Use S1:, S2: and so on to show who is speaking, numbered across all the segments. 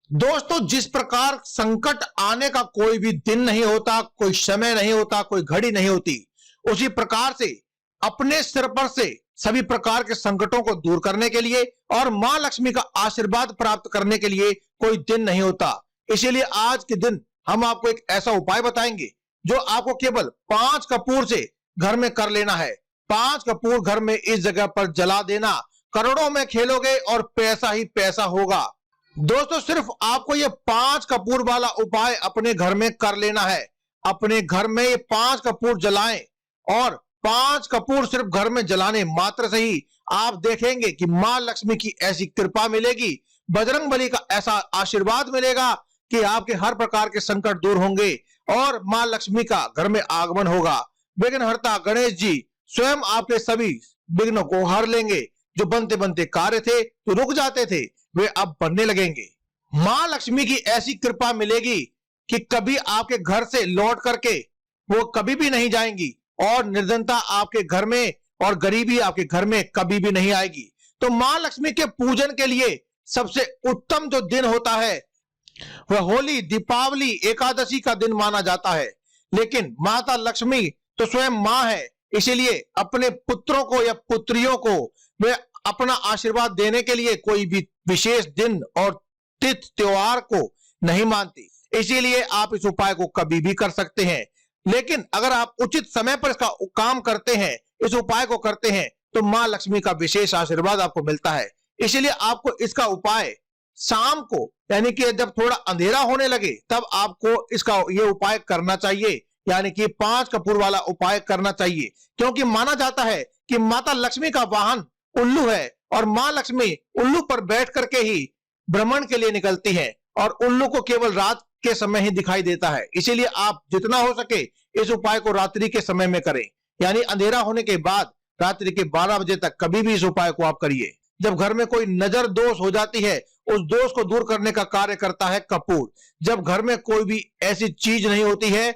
S1: दोस्तों, जिस प्रकार संकट आने का कोई भी दिन नहीं होता, कोई समय नहीं होता, कोई घड़ी नहीं होती, उसी प्रकार से अपने सिर पर से सभी प्रकार के संकटों को दूर करने के लिए और मां लक्ष्मी का आशीर्वाद प्राप्त करने के लिए कोई दिन नहीं होता। इसीलिए आज के दिन हम आपको एक ऐसा उपाय बताएंगे जो आपको केवल 5 कपूर से घर में कर लेना है। 5 कपूर घर में इस जगह पर जला देना, करोड़ों में खेलोगे और पैसा ही पैसा होगा। दोस्तों, सिर्फ आपको ये 5 कपूर वाला उपाय अपने घर में कर लेना है। अपने घर में ये 5 कपूर जलाएं और 5 कपूर सिर्फ घर में जलाने मात्र से ही आप देखेंगे कि मां लक्ष्मी की ऐसी कृपा मिलेगी, बजरंगबली का ऐसा आशीर्वाद मिलेगा कि आपके हर प्रकार के संकट दूर होंगे और मां लक्ष्मी का घर में आगमन होगा। विघ्नहर्ता गणेश जी स्वयं आपके सभी विघ्नों को हर लेंगे। जो बनते बनते कार्य थे, जो रुक जाते थे, वे अब बनने लगेंगे। मां लक्ष्मी की ऐसी कृपा मिलेगी कि कभी आपके घर से लौट करके वो कभी भी नहीं जाएंगी और निर्धनता आपके घर में और गरीबी आपके घर में कभी भी नहीं आएगी। तो मां लक्ष्मी के पूजन के लिए सबसे उत्तम जो दिन होता है वह होली, दीपावली, एकादशी का दिन माना जाता है। लेकिन माता लक्ष्मी तो स्वयं मां है, इसीलिए अपने पुत्रों को या पुत्रियों को वे अपना आशीर्वाद देने के लिए कोई भी विशेष दिन और तिथि त्योहार को नहीं मानती। इसीलिए आप इस उपाय को कभी भी कर सकते हैं। लेकिन अगर आप उचित समय पर इसका काम करते हैं, इस उपाय को करते हैं, तो मां लक्ष्मी का विशेष आशीर्वाद आपको मिलता है। इसीलिए आपको इसका उपाय शाम को, यानी कि जब थोड़ा अंधेरा होने लगे, तब आपको इसका ये उपाय करना चाहिए, यानी कि 5 कपूर वाला उपाय करना चाहिए। क्योंकि माना जाता है कि माता लक्ष्मी का वाहन उल्लू है और मां लक्ष्मी उल्लू पर बैठ करके ही भ्रमण के लिए निकलती है और उल्लू को केवल रात के समय ही दिखाई देता है। इसीलिए आप जितना हो सके इस उपाय को रात्रि के समय में करें, यानी अंधेरा होने के बाद रात्रि के 12 बजे तक कभी भी इस उपाय को आप करिए। जब घर में कोई नजर दोष हो जाती है, उस दोष को दूर करने का कार्य करता है कपूर। जब घर में कोई भी ऐसी चीज नहीं होती है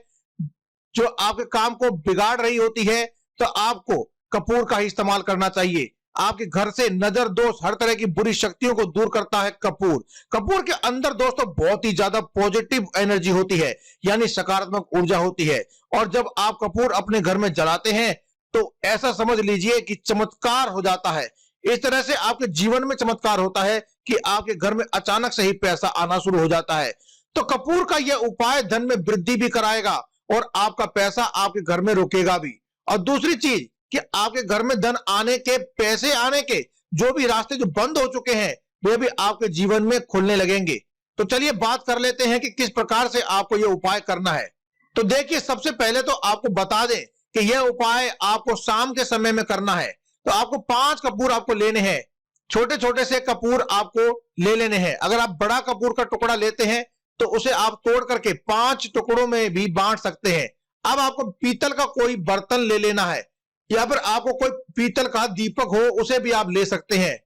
S1: जो आपके काम को बिगाड़ रही होती है, तो आपको कपूर का ही इस्तेमाल करना चाहिए। आपके घर से नजर दोष, हर तरह की बुरी शक्तियों को दूर करता है कपूर। कपूर के अंदर दोस्तों बहुत ही ज्यादा पॉजिटिव एनर्जी होती है, यानी सकारात्मक ऊर्जा होती है। और जब आप कपूर अपने घर में जलाते हैं तो ऐसा समझ लीजिए कि चमत्कार हो जाता है। इस तरह से आपके जीवन में चमत्कार होता है कि आपके घर में अचानक से ही पैसा आना शुरू हो जाता है। तो कपूर का यह उपाय धन में वृद्धि भी कराएगा और आपका पैसा आपके घर में रुकेगा भी। और दूसरी चीज कि आपके घर में धन आने के, पैसे आने के जो भी रास्ते जो बंद हो चुके हैं, वे भी आपके जीवन में खुलने लगेंगे। तो चलिए बात कर लेते हैं कि किस प्रकार से आपको यह उपाय करना है। तो देखिए, सबसे पहले तो आपको बता दें कि यह उपाय आपको शाम के समय में करना है। तो आपको 5 कपूर आपको लेने हैं। छोटे छोटे से कपूर आपको ले लेने हैं। अगर आप बड़ा कपूर का टुकड़ा लेते हैं तो उसे आप तोड़ करके 5 टुकड़ों में भी बांट सकते हैं। अब आपको पीतल का कोई बर्तन ले लेना है, या फिर आपको कोई पीतल का दीपक हो उसे भी आप ले सकते हैं।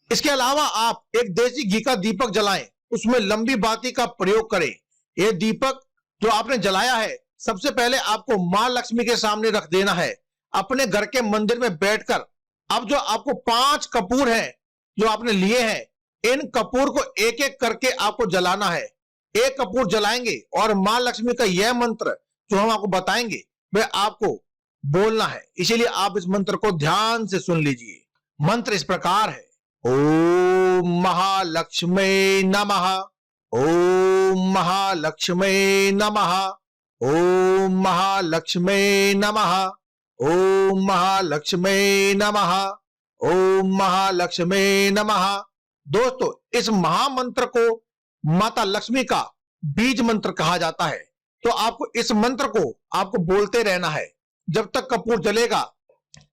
S1: इसके अलावा आप एक देसी घी का दीपक जलाएं, उसमें लंबी बाती का प्रयोग करें। यह दीपक जो आपने जलाया है, सबसे पहले आपको मां लक्ष्मी के सामने रख देना है, अपने घर के मंदिर में बैठकर। अब जो आपको 5 कपूर हैं जो आपने लिए हैं, इन कपूर को एक एक करके आपको जलाना है। एक कपूर जलाएंगे और मां लक्ष्मी का यह मंत्र जो हम आपको बताएंगे वह आपको बोलना है। इसीलिए आप इस मंत्र को ध्यान से सुन लीजिए। मंत्र इस प्रकार है: ओम महालक्ष्मी नमः, ओम महालक्ष्मी नमः, ओम महालक्ष्मी नमः, ओम महालक्ष्मी नमः, ओम महालक्ष्मी नमः। दोस्तों, इस महामंत्र को माता लक्ष्मी का बीज मंत्र कहा जाता है। तो आपको इस मंत्र को आपको बोलते रहना है। जब तक कपूर जलेगा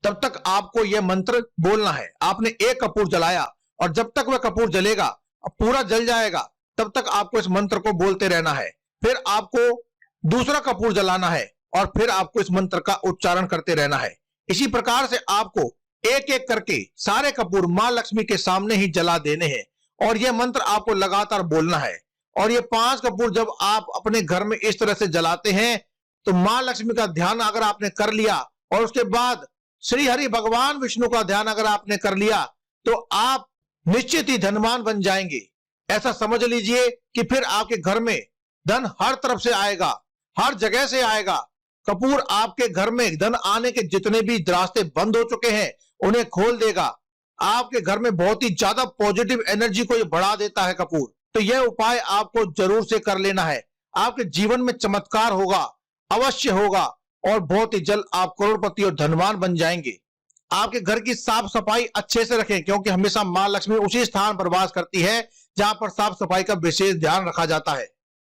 S1: तब तक आपको यह मंत्र बोलना है। आपने एक कपूर जलाया और जब तक वह कपूर जलेगा, पूरा जल जाएगा, तब तक आपको इस मंत्र को बोलते रहना है। फिर आपको दूसरा कपूर जलाना है और फिर आपको इस मंत्र का उच्चारण करते रहना है। इसी प्रकार से आपको एक एक करके सारे कपूर मां लक्ष्मी के सामने ही जला देने हैं और यह मंत्र आपको लगातार बोलना है। और ये 5 कपूर जब आप अपने घर में इस तरह से जलाते हैं तो मां लक्ष्मी का ध्यान अगर आपने कर लिया और उसके बाद श्री हरि भगवान विष्णु का ध्यान अगर आपने कर लिया, तो आप निश्चित ही धनवान बन जाएंगे। ऐसा समझ लीजिए कि फिर आपके घर में धन हर तरफ से आएगा, हर जगह से आएगा। कपूर आपके घर में धन आने के जितने भी रास्ते बंद हो चुके हैं उन्हें खोल देगा। आपके घर में बहुत ही ज्यादा पॉजिटिव एनर्जी को ये बढ़ा देता है कपूर। तो यह उपाय आपको जरूर से कर लेना है। आपके जीवन में चमत्कार होगा, अवश्य होगा, और बहुत ही जल्द आप करोड़पति और धनवान बन जाएंगे। आपके घर की साफ सफाई अच्छे से रखें, क्योंकि हमेशा मां लक्ष्मी उसी स्थान पर वास करती है जहां पर साफ सफाई का विशेष ध्यान रखा जाता है।